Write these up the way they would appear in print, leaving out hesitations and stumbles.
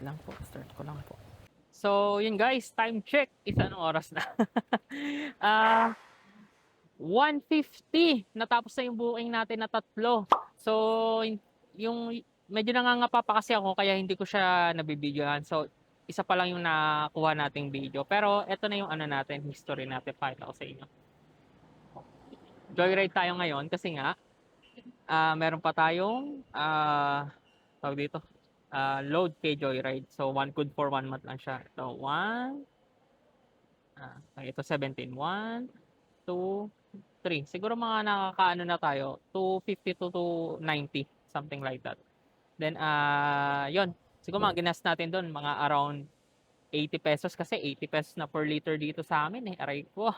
lang po, start ko lang po. So, yun guys, time check. Isa anong oras na? Ah, 1:50. Natapos na yung booking natin na tatlo. So, yung medyo nangangapa pa kasi ako kaya hindi ko siya nabibidyohan. So, isa pa lang yung nakuha nating video. Pero eto na yung ano natin, history natin. Pakita ko sa inyo. Joyride tayo ngayon kasi nga meron pa tayong tawag dito, load kay Joyride. So, one good for 1 month lang siya. So, ito 17. 1, 2, 3. Siguro mga nakakaano na tayo, 250 to 290, something like that. Then, yon. Siguro mga ginas natin doon, mga around 80 pesos kasi 80 pesos na per liter dito sa amin eh. Aray ko.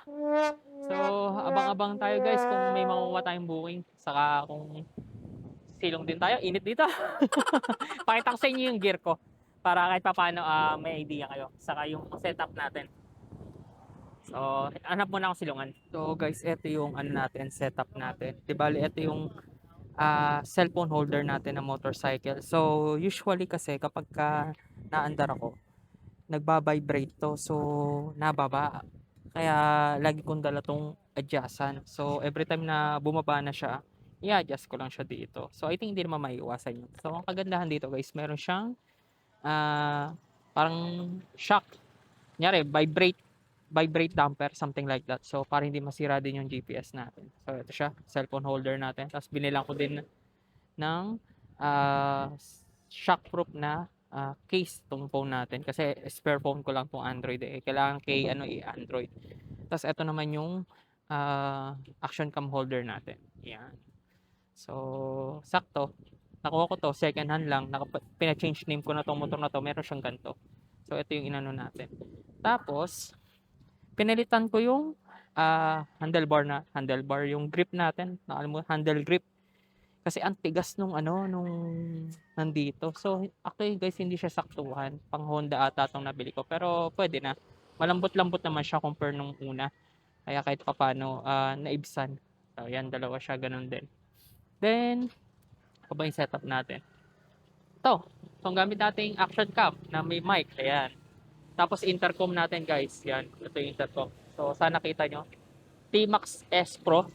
So, abang-abang tayo guys kung may makukuha tayong booking. Saka kung silong din tayo, init dito. Pakita ko sa inyo yung gear ko para kahit papaano may idea kayo. Saka yung setup natin. So, hanap muna akong silungan. So guys, ito yung ano natin, setup natin. Di bali, ito yung cellphone holder natin na motorcycle. So, usually kasi kapag naandar ako, nagba-vibrate to. So, nababa. Kaya lagi kong dala tong adjustan. So, every time na bumaba na siya, i-adjust ko lang siya dito. So, I think hindi naman maiiwasan yun. So, ang kagandahan dito guys, meron siyang parang shock. Kunyari, vibrate damper, something like that. So, para hindi masira din yung GPS natin. So, ito siya, cellphone holder natin. Tapos, binilang ko din ng uh, shockproof na case tong phone natin. Kasi, spare phone ko lang tong Android eh. Kailangan kay Android. Tapos, ito naman yung action cam holder natin. Yan. So, sakto. Nakuha ko to, second hand lang. Pina-change name ko na tong motor na to. Meron siyang ganito. So, ito yung inano natin. Tapos, pinalitan ko yung handlebar, yung grip natin. Alam mo, handle grip. Kasi ang tigas nung nandito. So, actually guys, hindi siya saktuhan. Pang Honda ata itong nabili ko. Pero, pwede na. Malambot-lambot naman siya compare nung una. Kaya kahit papano, naibsan. So, yan, dalawa siya, ganun din. Then, ano ba yung setup natin? Ito. So, ang gamit nating action cam na may mic. Ayan. Tapos, intercom natin, guys. Yan. Ito yung intercom. So, sana kita nyo. T-Max S Pro.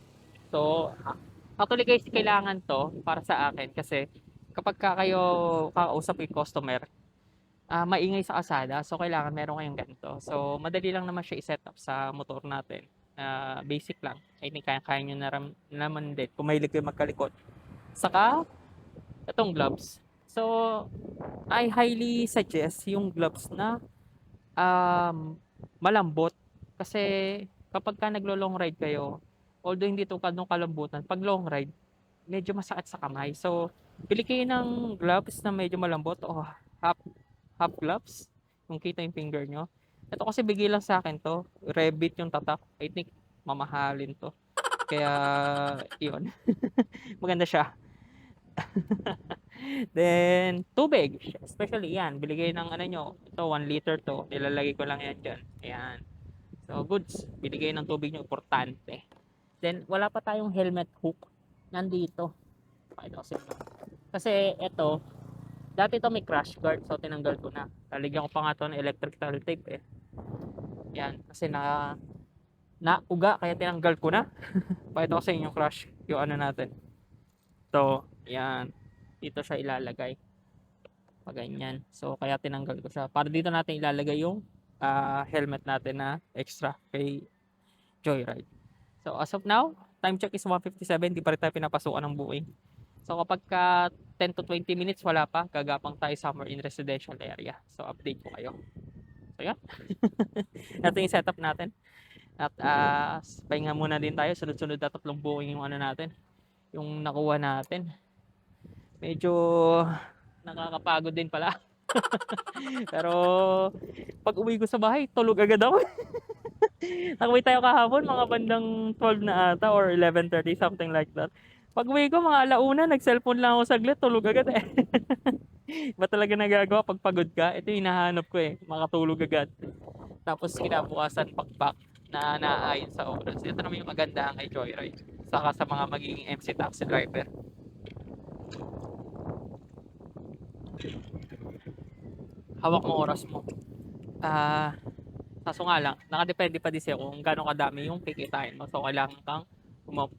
So, actually guys, kailangan to para sa akin kasi kapag kayo kakausap yung customer, maingay sa kalsada. So, kailangan meron kayong ganito. So, madali lang naman siya i-set up sa motor natin. Basic lang. I think kaya nyo naman din kung mahilig kayo magkalikot. Saka, itong gloves. So, I highly suggest yung gloves na malambot. Kasi kapag naglo-long ride kayo, although hindi tukad ng kalambutan, pag long ride, medyo masakit sa kamay. So, pili kayo ng gloves na medyo malambot o half gloves. Kung kita yung finger nyo. Ito kasi bigay lang sa akin to. Revit yung tatak. I think mamahalin to. Kaya, yun. Maganda siya. Then, tubig. Especially yan. Biligay ng ano nyo. Ito, 1 liter to. Nilalagay ko lang yan dyan. Ayan. So, goods. Biligay ng tubig nyo. Importante. Then, wala pa tayong helmet hook. Nandito. Pakita ko sa inyo. Kasi, ito, dati to may crash guard. So, tinanggal ko na. Taligyan ko pa nga to ng electrical tape eh. Yan. Kasi nauga. Kaya tinanggal ko na. Pakita ko sa inyo crash. Yung ano natin. So, yan. Dito siya ilalagay. Pag ganyan. So, kaya tinanggal ko siya. Para dito natin ilalagay yung helmet natin na extra kay Joyride. So, as of now, time check is 1:57. Di pa rin tayo pinapasukan ng buoy. So, kapag 10 to 20 minutes, wala pa. Gagapang tayo somewhere in residential area. So, update ko kayo. So, yan. Ito yung setup natin. At pahinga muna din tayo. Sunod-sunod na 3 booking yung ano natin. Yung nakuha natin. Medyo nakakapagod din pala. Pero pag uwi ko sa bahay, tulog agad ako. Nakauwi tayo kahapon, mga bandang 12 na ata or 11:30, something like that. Pag uwi ko, mga alauna, nag-cellphone lang ako saglit, tulog agad eh. Ba talaga nagagawa pag pagod ka? Ito yung hinahanap ko eh, makatulog agad. Tapos kinabukasan, pakpak na naayon sa oras. Ito naman yung kagandahan kay Joyride. Saka sa mga magiging MC taxi driver. hawak mo oras mo. Kaso nga lang, nakadepende pa din siya kung gaano kadami yung kikitain mo. So, kailangan kang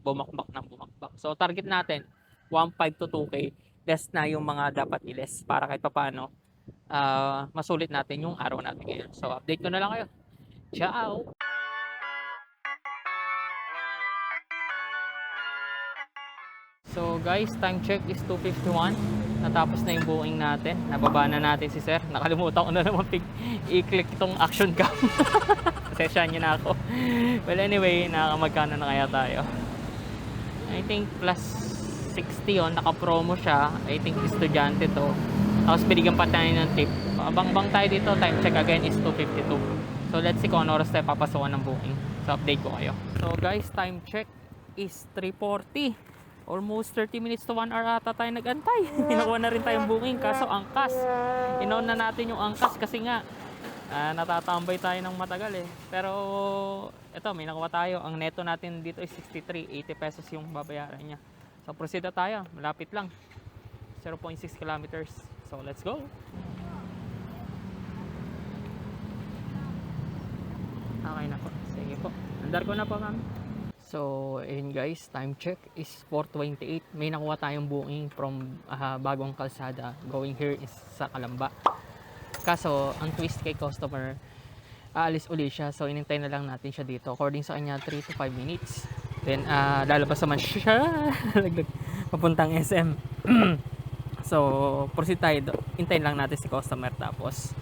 bumakbak ng bumakbak. So, target natin, 1.5 to 2K. Less na yung mga dapat i-less para kahit papaano, masulit natin yung araw natin ngayon. So, update ko na lang kayo. Ciao! So guys, time check is 2:51. Natapos na yung booking natin. Nababa na natin si sir. Nakalimutan ko na naman i-click itong action cam. Pasensyahan niyo na ako. Well anyway, nakamagkano na kaya tayo. I think plus 60 yun. Naka-promo siya. I think estudyante to. Tapos binigyan pa tayo ng tip. Abang-bang tayo dito. Time check again is 2:52. So let's see kung ano oras tayo papasukan ng booking. So update ko kayo. So guys, time check is 3:40. Almost 30 minutes to 1 hour ata tayo nag-antay. Nakuha na rin tayong booking. Kaso angkas. Inaon na natin yung angkas kasi nga natatambay tayo ng matagal eh. Pero ito, may nakuha tayo. Ang neto natin dito is 63. 80 pesos yung babayaran niya. So proceed na tayo. Malapit lang. 0.6 kilometers. So let's go. Okay na po. Sige po. Andar ko na po ma'am. So, ayun guys, time check is 4:28. May nakuha tayong booking from Bagong Kalsada going here is sa Calamba. Kaso, ang twist kay customer, aalis uli siya. So, inintay na lang natin siya dito. According sa kanya, 3 to 5 minutes. Then, lalabas naman siya. Papuntang SM. So, proceed tayo. Hintayin lang natin si customer. Tapos,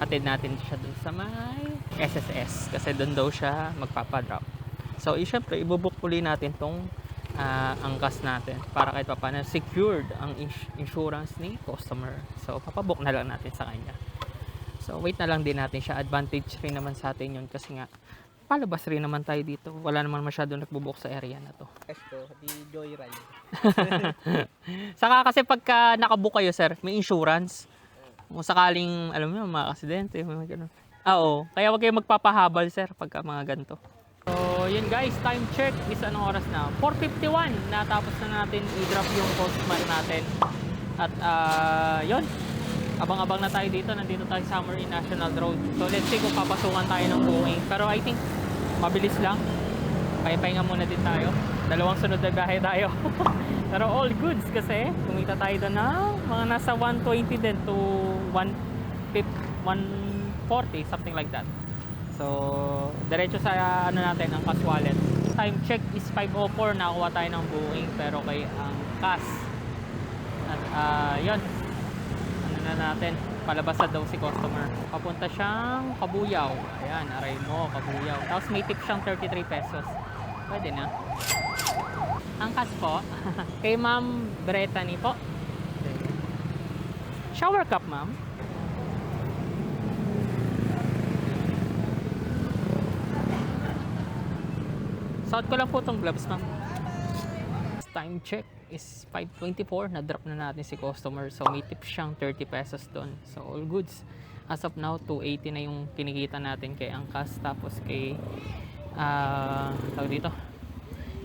atid natin siya dun sa may SSS. Kasi dun daw siya magpapadrop. So, syempre, ibubook uli natin tong angkas natin para kahit paano secured ang insurance ni customer. So, papabook na lang natin sa kanya. So, wait na lang din natin siya. Advantage rin naman sa atin yun kasi nga, palabas rin naman tayo dito. Wala naman masyado nagbubook sa area na to. Esto, di Joyride. Saka kasi pagka nakabook kayo, sir, may insurance. Kung sakaling, alam mo, mga aksidente, mga ganun. Oo. Kaya wag kayong magpapahabal, sir, pagka mga ganito. So, yun guys, time check is anong oras na? 4:51. Natapos na natin i-drop yung customer natin. At yun, abang-abang na tayo dito. Nandito tayo sa Summer National Road. So, let's see kung papasukan tayo ng booking. Pero I think, mabilis lang. Pahinga muna din tayo. Dalawang sunod na biyahe tayo. Pero all goods kasi kumita tayo doon na mga nasa 120 din to 140, something like that. So, diretso sa ano natin, ang cash wallet. Time check is 5:04. Nakuha tayo ng booking pero kay ang cash. At yun. Ano na natin, palabas na daw si customer. Papunta siyang Kabuyaw. Ayan, aray mo, Kabuyaw. Tapos may tip siyang 33 pesos. Pwede na. Ang cash po, kay Ma'am Brittany po. Shower cup, ma'am. Suot ko lang po itong gloves, ma'am. Time check is 5:24. Na-drop na natin si customer. So, may tip siyang 30 pesos doon. So, all goods. As of now, 280 na yung kinikita natin kay Angkas. Tapos kay, tawag dito,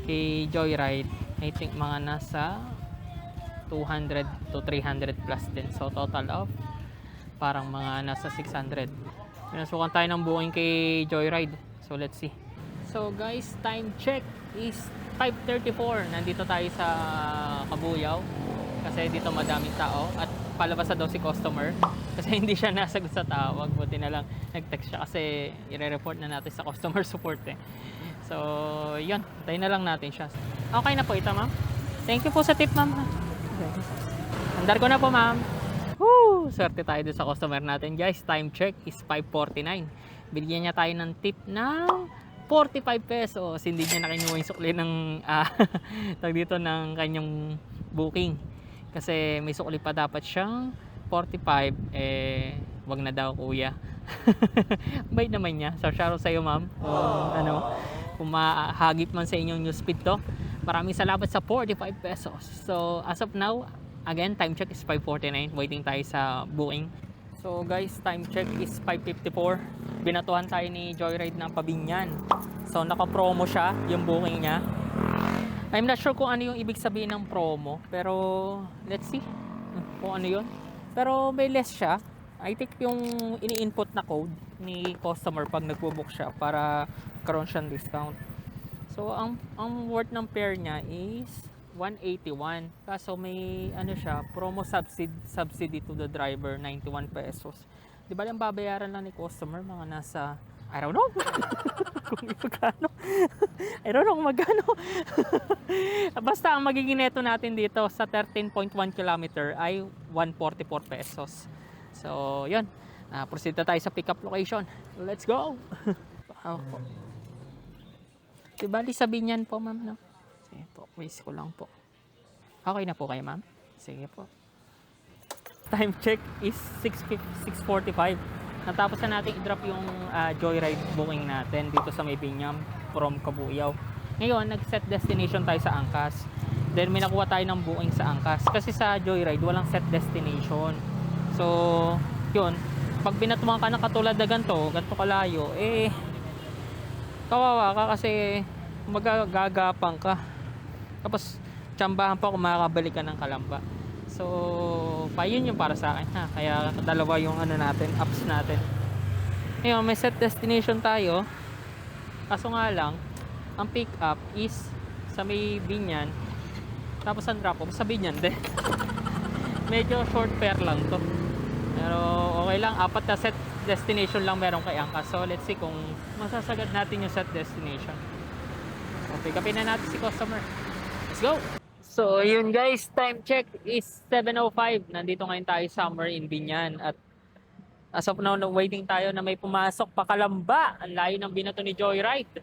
kay Joyride, I think mga nasa 200 to 300 plus din. So, total of parang mga nasa 600. Pinasukan tayo ng booking kay Joyride. So, let's see. So guys, time check is 5:34. Nandito tayo sa Kabuyaw kasi dito madaming tao at palabas na daw si customer kasi hindi siya nasagot sa tawag. Buti na lang nag-text siya kasi i-report na natin sa customer support eh. So yun, tayo na lang natin siya. Okay na po ito, ma'am. Thank you po sa tip, ma'am. Okay. Andar ko na po, ma'am. Woo! Swerte tayo dun sa customer natin, guys. Time check is 5:49. Bigyan niya tayo ng tip na 45 pesos. Hindi niya na kinuha yung sukli ng tag dito ng kanyang booking. Kasi may sukli pa dapat siyang 45. Wag na daw, kuya. Bait naman niya. So, shoutout sa iyo, ma'am. Kung mahagip man sa inyong news feed to. Maraming salamat sa 45 pesos. So, as of now, again, time check is 5:49. Waiting tayo sa booking. So guys, time check is 5:54. Binatuhan tayo ni Joyride ng Pabinyan. So naka-promo siya, yung booking niya. I'm not sure kung ano yung ibig sabihin ng promo, pero let's see kung ano yun. Pero may less siya. I think yung ini-input na code ni customer pag nagbo-book siya para karoon siyang discount. So ang worth ng pair niya is 181. Kaso may ano siya, promo subsidy to the driver 91 pesos. Di ba ang babayaran lang ni customer mga nasa I don't know kung magkano. I don't know kung magkano. Basta ang magiging neto natin dito sa 13.1 kilometer ay 144 pesos. So, yun. Proceed na tayo sa pickup location. Let's go! Di bali sabihin yan po, ma'am, no? Sige po, waste ko lang po. Okay na po kayo, ma'am? Sige po. Time check is 6:45. Natapos na natin i-drop yung joyride booking natin dito sa may Binyam from Cabuyao. Ngayon, nag-set destination tayo sa Angkas. Then, may nakuha tayo ng booking sa Angkas. Kasi sa joyride, walang set destination. So, yun. Pag binatuan ka ng katulad na ganito kalayo, eh, kawawa ka kasi magagapang ka. Tapos, tsambahan pa kung makakabalik ka ng Kalamba. So, yun yung para sa akin ha. Kaya dalawa yung ano natin, apps natin. Ngayon, may set destination tayo. Kaso nga lang, ang pick up is sa may Binyan. Tapos ang drop off sa Binyan din. Medyo short fare lang to. Pero okay lang, 4 na set destination lang meron kay Angkas. So, let's see kung masasagad natin yung set destination. So, pick upin na natin si customer. Let's go! So, yun guys, time check is 7:05. Nandito ngayon tayo somewhere in Binyan. At as of now, waiting tayo na may pumasok pa Kalamba. Ang layo ng binato ni Joyride.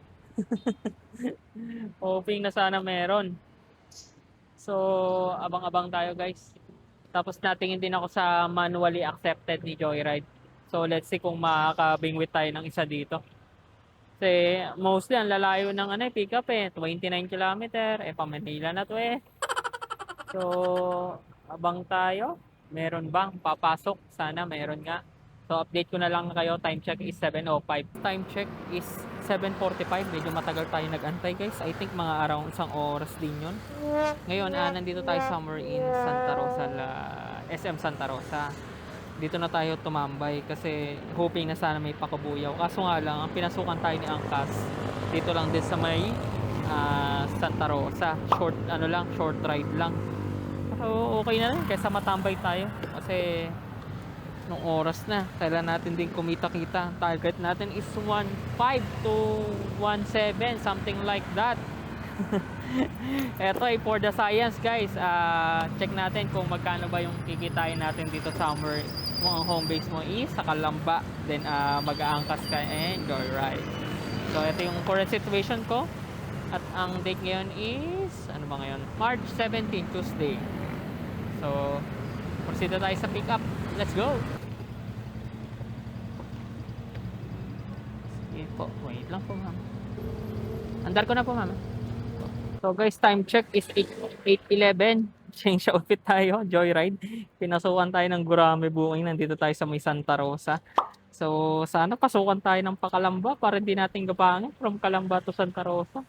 Hoping na sana meron. So, abang-abang tayo guys. Tapos natingin din ako sa manually accepted ni Joyride. So, let's see kung makakabingwit tayo ng isa dito. Kasi mostly ang lalayo ng pick up 29 kilometer. Pa Manila na to So, abang tayo. Meron bang papasok? Sana meron nga. So, update ko na lang kayo. Time check is 7:05. Time check is 7:45. Medyo matagal tayo nag-antay guys. I think mga around 1 oras din yun. Ngayon, nandito tayo somewhere in Santa Rosa, SM Santa Rosa. Dito na tayo tumambay kasi hoping na sana may pakabuyaw. Kaso nga lang, ang pinasukan tayo ni Angkas dito lang din sa may Santa Rosa. Short ride lang. So, okay na rin kaysa matambay tayo. Kasi nung oras na, kailan natin din kumita-kita. Target natin is 1.5 to 1.7, something like that. Eto ay for the science guys. Check natin kung magkano ba yung kikitain natin dito somewhere. Kung ang home base mo is sa Kalamba, then mag-aangkas ka and joyride. So ito yung current situation ko. At ang date ngayon is ano ba ngayon? March 17, Tuesday. So proceed na tayo sa pick up. Let's go. Sige po, wait lang po ma'am. Andar ko na po ma'am. So guys, time check is 8:11. Change outfit tayo, joyride. Pinasukan tayo ng Gurame booking. Nandito tayo sa may Santa Rosa. So sana pasukan tayo ng Pakalamba para hindi natin gapangan from Kalamba to Santa Rosa.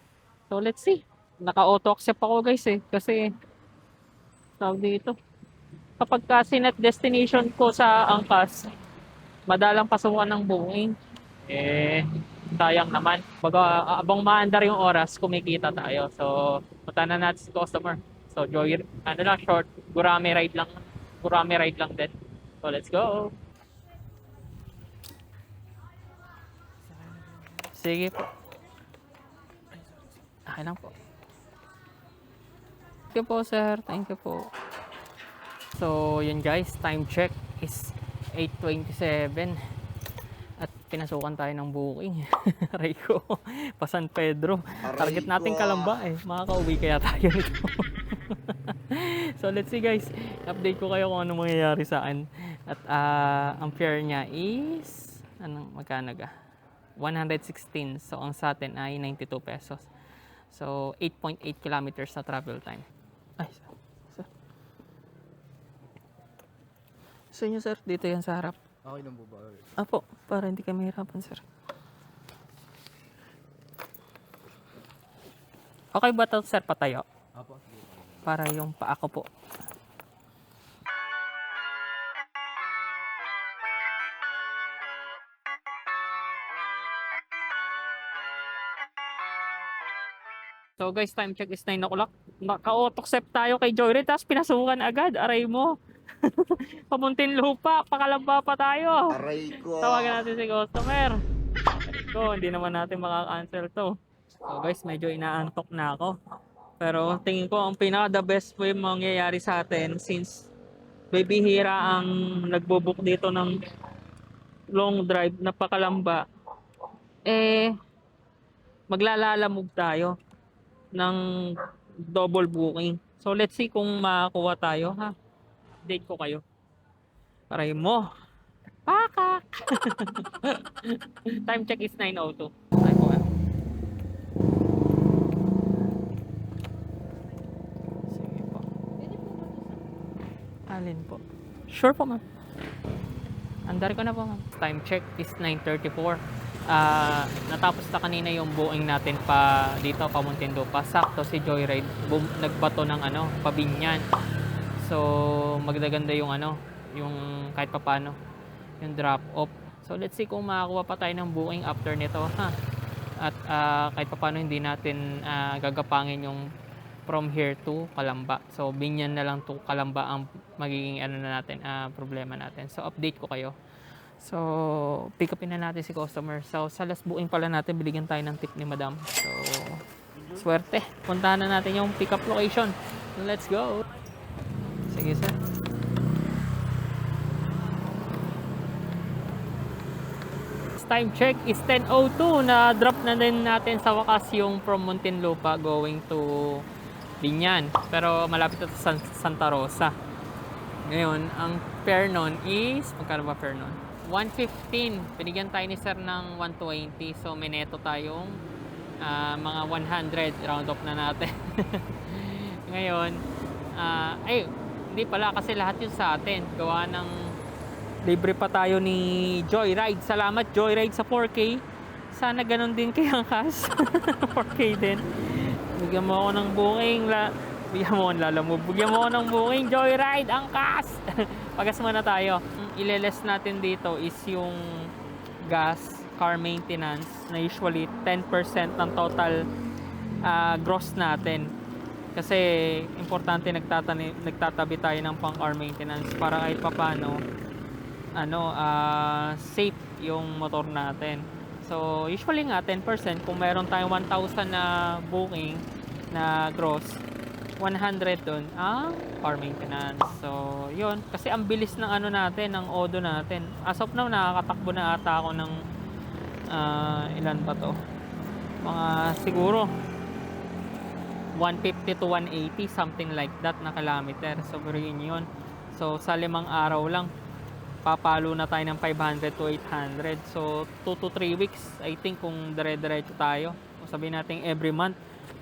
So let's see. Naka-auto accept ako guys kasi tawag dito. Kapag kasi net destination ko sa Angkas, madalang pasukan ng booking. Sayang naman. Baga, abang maandar yung oras, kumikita tayo. So, punta na natin si customer. So, short, Gurame ride lang din. So, let's go. Sige po. Okay lang po. Thank you po, sir. Thank you po. So, yun guys, time check is 8:27. At pinasukan tayo ng booking. Rico, pa San Pedro. Target natin Kalamba Makakauwi kaya tayo nito. So let's see guys. Update ko kayo kung ano mangyayari sa akin. At ang fare niya is magkano ga? 116. So ang sa atin ay 92 pesos. So 8.8 kilometers na travel time. Ay, sir. So inyo sir, dito yan sa harap. Okay lang po ba? Apo, para hindi ka mahirapan, sir. Okay ba ito, sir, patayo? Apo. Para yung paa ko po. So guys, time check is 9 o'clock. Naka-auto-accept tayo kay Joyride, tapos pinasukan agad. Aray mo. Pamuntinlupa, pakalamba pa tayo. Aray ko. Tawagan natin si customer. So, hindi naman natin maka-cancel to. So guys, medyo inaantok na ako. Pero tingin ko ang pinaka the best way mangyayari sa atin, since bibihira ang nagbo-book dito ng long drive na pakalamba, eh maglalalamog tayo ng double booking. So let's see kung makakuha tayo, ha. Date ko kayo. Aray mo. Pakak. Time check is 9:02. Ay po, ah. Sige po. Alin po? Sure po, ma'am. Andar ko na po, ma'am. Time check is 9:34. Natapos na kanina yung booking natin pa dito, pa Muntinlupa. Sakto si Joyride nagbato ng Pabinyan. So magdaganda yung yung kahit papano yung drop off. So let's see kung makakuha pa tayo ng booking after nito, ha. At kahit papano hindi natin gagapangin yung from here to Calamba. So Binyan na lang to Calamba ang magiging natin, problema natin. So update ko kayo. So pick upin na natin si customer. So sa last booking pala natin, binigyan tayo ng tip ni madam. So swerte. Puntahan na natin yung pick up location. Let's go. Sige, sir. Time check is 10:02. Na drop na din natin sa wakas yung from Muntinlupa going to Binyan. Pero malapit na sa Santa Rosa. Ngayon, ang fare nun is, magkano ba fare nun? 115. Binigyan tayo ni sir ng 120. So may neto tayong mga 100. Round off na natin. Ngayon, hindi pala, kasi lahat yun sa atin. Gawa ng libre pa tayo ni Joyride. Salamat Joyride sa 4K. Sana ganun din kay Angkas. 4K din. Bigyan mo ako ng booking. Bigyan mo ako ng booking, Joyride, Angkas. Pagas muna tayo. Ileles natin dito is yung gas, car maintenance, na usually 10% ng total gross natin. Kasi importante nagtatabi tayo ng pang car maintenance para kahit papano safe yung motor natin. So usually nga 10%, kung meron tayong 1,000 na booking na gross, 100 dun car maintenance. So yun, kasi ang bilis ng natin, ng odo natin. As of now, nakakatakbo na ata ako ng ilan ba to, mga siguro 150 to 180, something like that na kilometer. So yun. So sa 5 araw lang, papalo na tayo ng 500 to 800. So 2 to 3 weeks, I think, kung dire-diretso tayo. Kung sabihin natin every month,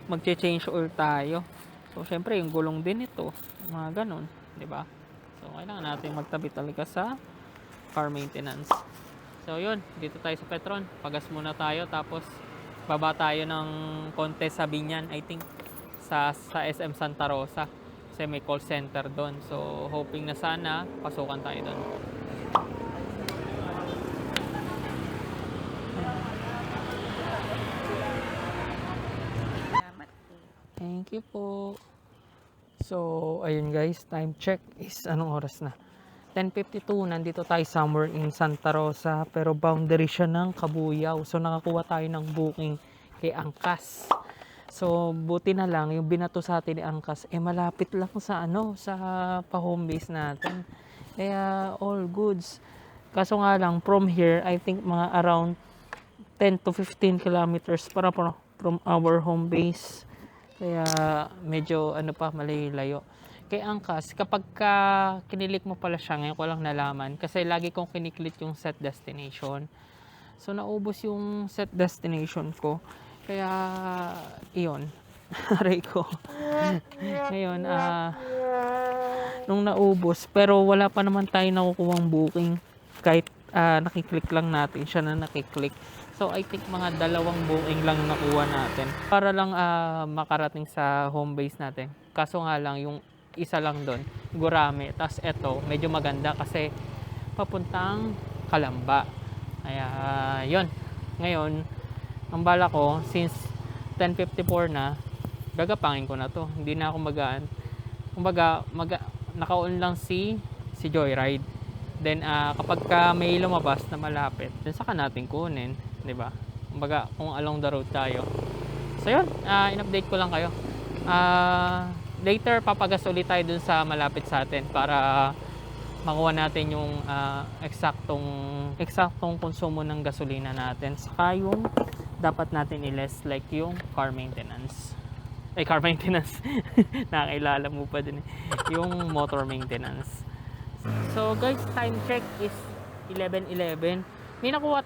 magche-change oil tayo. So syempre, yung gulong din ito, mga ganun, di ba? So kailangan natin magtabi talaga sa car maintenance. So yun, dito tayo sa Petron. Pagas muna tayo, tapos baba tayo ng konti sa Binyan, I think sa SM Santa Rosa, kasi may call center doon. So hoping na sana pasukan tayo doon. Thank you po. So ayun guys, time check is anong oras na? 10:52. Nandito tayo somewhere in Santa Rosa, pero boundary siya ng Kabuyao. So nakakuha tayo ng booking kay Angkas. So buti na lang yung binato sa atin ni Angkas malapit lang sa sa pa-home base natin. Kaya all goods. Kaso nga lang, from here, I think mga around 10 to 15 kilometers para from our home base. Kaya medyo malayo. Kay Angkas, kapag kinilik mo pala siya, ngayon ko lang nalaman, kasi lagi kong kiniklik yung set destination. So naubos yung set destination ko. Kaya iyon, aray ko. Ngayon, nung naubos, pero wala pa naman tayo nakukuhang booking. Kahit nakiklik lang natin, siya na nakiklik. So I think mga 2 booking lang nakuha natin para lang makarating sa home base natin. Kaso nga lang, yung isa lang doon, Gurame. Tapos eto, medyo maganda kasi papuntang Calamba. Kaya yun. Ngayon, ang bala ko, since 10:54 na, gagapangin ko na to. Hindi na ako magaan. Kumbaga, naka-on lang si Joyride. Then kapag may lumabas na malapit, then saka natin kunin, 'di ba? Kumbaga, kung along the road tayo. So yun, in-update ko lang kayo. Later papagas ulit tayo dun sa malapit sa atin para makuha natin yung eksaktong konsumo ng gasolina natin. Saka yung dapat natin i-less, like yung car maintenance. Car maintenance. Nakakilala mo pa din. Yung motor maintenance. So guys, time check is 11:11. May nakuha,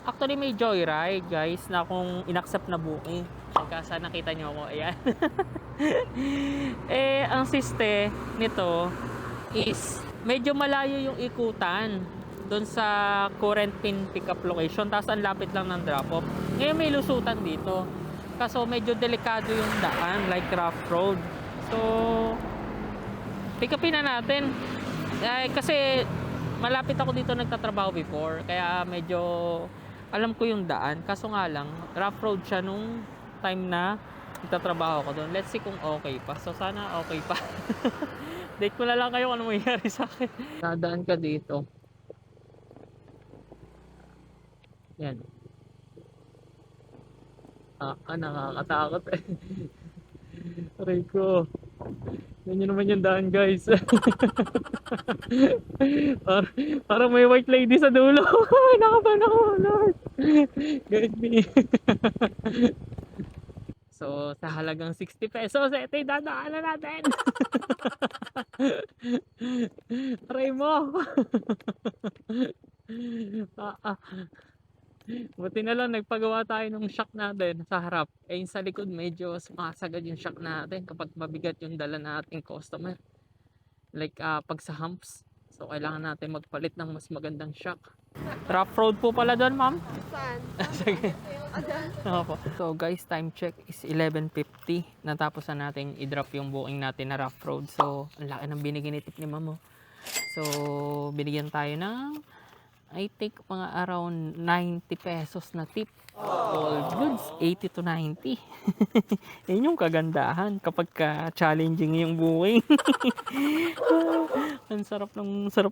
actually may Joyride guys na kung inaccept na booking. Pagka nakita nyo ako, ayan. Ang siste nito is medyo malayo yung ikutan doon sa current pin pickup location, tapos ang lapit lang ng drop off. Ngayon may lusutan dito, kaso medyo delikado yung daan, like rough road. So pick upin na natin. Kasi malapit ako dito nagtatrabaho before, kaya medyo alam ko yung daan, kaso nga lang rough road siya nung time na nagtatrabaho ko doon. Let's see kung okay pa. So sana okay pa. Date ko na lang kayo kung ano mangyayari sa akin. Nadaan ka dito. Yan. Nakakatakot eh. Aray ko. Yan yun naman yung daan guys. Parang may white lady sa dulo. Nakaban ako, Lord. Guide me. So sa halagang 60 pesos, ito yung dadaanan natin. Try mo. Buti na lang nagpagawa tayo ng shock natin sa harap. Yung sa likod medyo sumasagad yung shock natin kapag mabigat yung dala nating customer. Like pag sa humps. So kailangan natin magpalit ng mas magandang shock. Rough road po pala doon, ma'am. Saan? Sige. So guys, time check is 11:50. Natapos na natin i-drop yung booking natin na rough road. So ang laki ng binigyan ni tip ni ma'am. So binigyan tayo ng I think mga around 90 pesos na tip. All goods, 80 to 90. Yun yung kagandahan kapag challenging yung booking. Ang sarap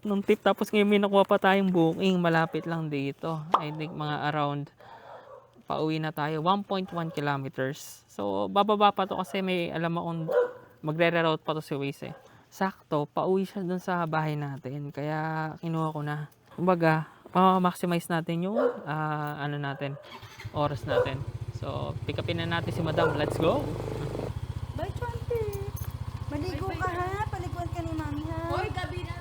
ng tip. Tapos ngayon may nakuha pa tayong booking malapit lang dito. I think mga around pauwi na tayo 1.1 kilometers. So bababa pa to kasi may alam akong magre-reroute pa to si Waze eh. Sakto, pauwi siya dun sa bahay natin. Kaya kinuha ko na. Kumbaga, maximize natin yung oras natin. So, pick upin na natin si Madam. Let's go! Bye, Chante. Maligo ka ha? Paliguan ka ni Mami ha? Hoy, gabi na.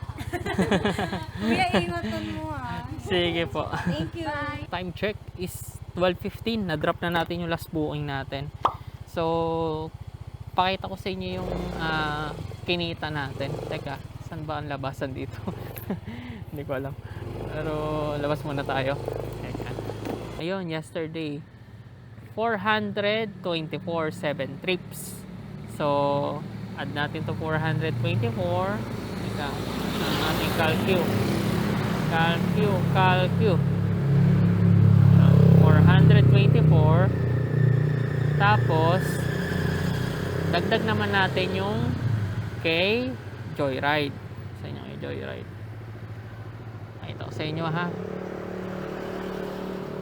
Kuya, ingatan mo ha. Sige po. Thank you. Bye. Time check is 12:15. Na-drop na natin yung last booking natin. So, pakita ko sa inyo yung kinita natin. Teka, saan ba ang labasan dito? Hindi ko alam. Pero labas muna tayo. Ayun, yesterday 424 7 trips. So add natin to 424. Teka, ang ating calcu 424. Tapos dagdag naman natin yung kay Joyride. Sa inyo kay Joyride. Ito sa inyo ha.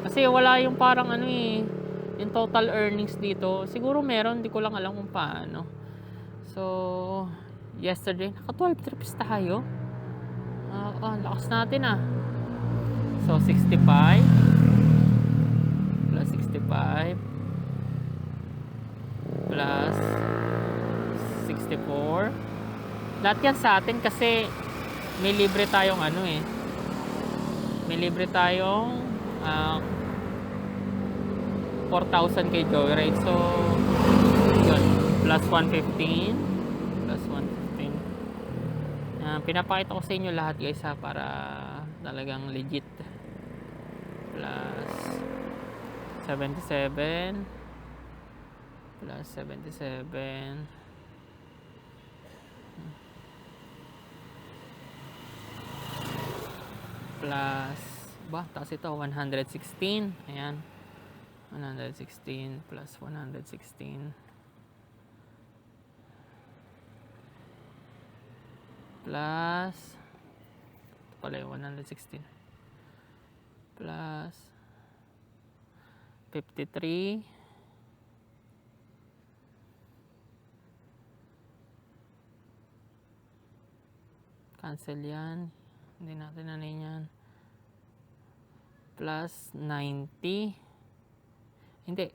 Kasi wala yung parang yung total earnings dito. Siguro meron, di ko lang alam kung paano. So, yesterday, naka 12 trips tayo. Lakas natin ah. So, 65 plus 65 plus 64. Lahat yan sa atin kasi may libre tayong may libre tayong 4,000 kay Joyride. So yun, plus 115 plus 115. Pinapakita ko sa inyo lahat guys ha, para talagang legit. Plus 77 plus 77 plus taas ito 116. Ayan, 116 plus 116 plus ito pala yung 116 plus 53 cancel yan, hindi natin ano yan, plus 90 hindi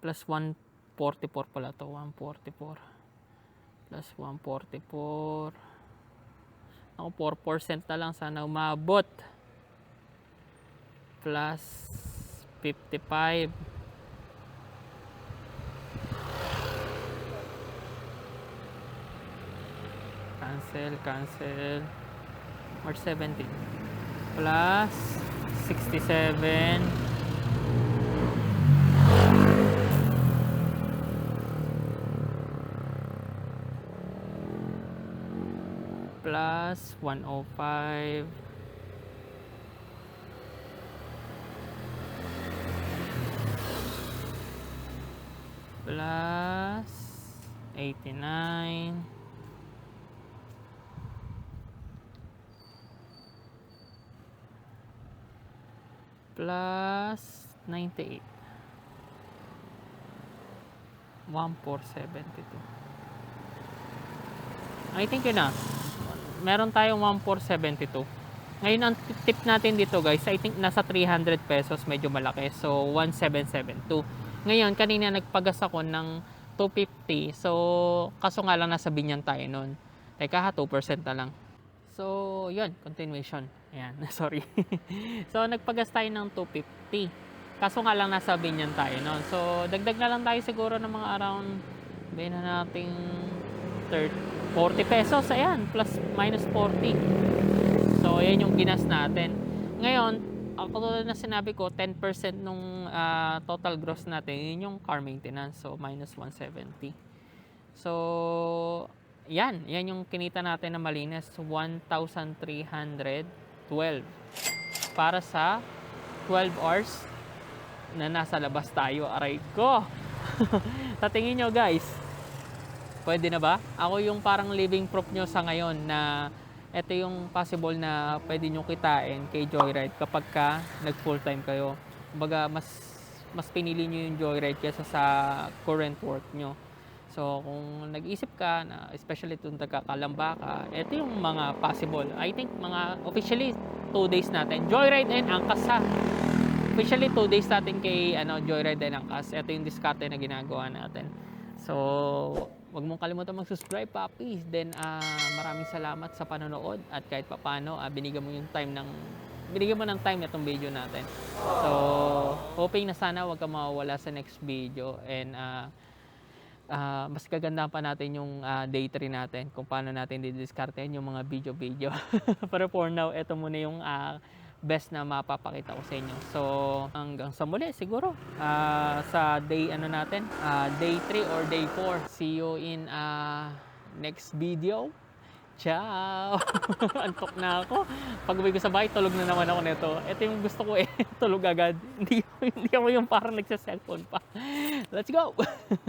plus 144 pala to, 144 plus 144 ako 4% na lang sana umabot plus 55 cancel March 17 plus 67 plus 105 plus 89 plus 98 1472 I think yun na meron tayong 1472 ngayon ang tip natin dito guys I think nasa 300 pesos medyo malaki so 1772 ngayon kanina nagpagas ako ng 250 so kaso nga lang nasa binyan tayo nun teka ha 2% na lang so yun continuation ayan sorry so nagpagas tayo ng 250 kaso nga lang nasa binyan tayo nun so dagdag na lang tayo siguro ng mga around sabihin na nating 40 pesos ayan plus minus 40 so ayan yung ginas natin ngayon ako tulad na sinabi ko 10% nung total gross natin yun yung car maintenance so minus 170 so yan yung kinita natin na malinis 1,312 para sa 12 hours na nasa labas tayo aray ko sa tingin nyo guys pwede na ba? Ako yung parang living proof nyo sa ngayon na ito yung possible na pwede nyo kitain kay Joyride kapag ka nag full time kayo. Kumbaga mas pinili nyo yung Joyride kaysa sa current work nyo. So kung nag-isip ka na especially kung nagkakalamba ka, ito yung mga possible. I think mga officially 2 days natin. Joyride and Angkas ha. Officially 2 days natin kay Joyride and Angkas. Ito yung diskarte na ginagawa natin. So wag mong kalimutan mag-subscribe, papi. Then maraming salamat sa panonood at kahit papaano binigyan mo ng time itong video natin. So hoping na sana wag ka mawawala sa next video and mas gaganda pa natin yung day 3 natin kung paano natin didiskartehan yung mga video. Pero for now, ito muna yung best na mapapakita ko sa inyo. So hanggang sa muli siguro sa day natin day 3 or day 4. See you in next video. Ciao. Antok na ako. Pag uwi ko sa bahay tulog na naman ako nito. Ito yung gusto ko tulog agad. Hindi ako yung parang nagsa-cellphone pa. Let's go.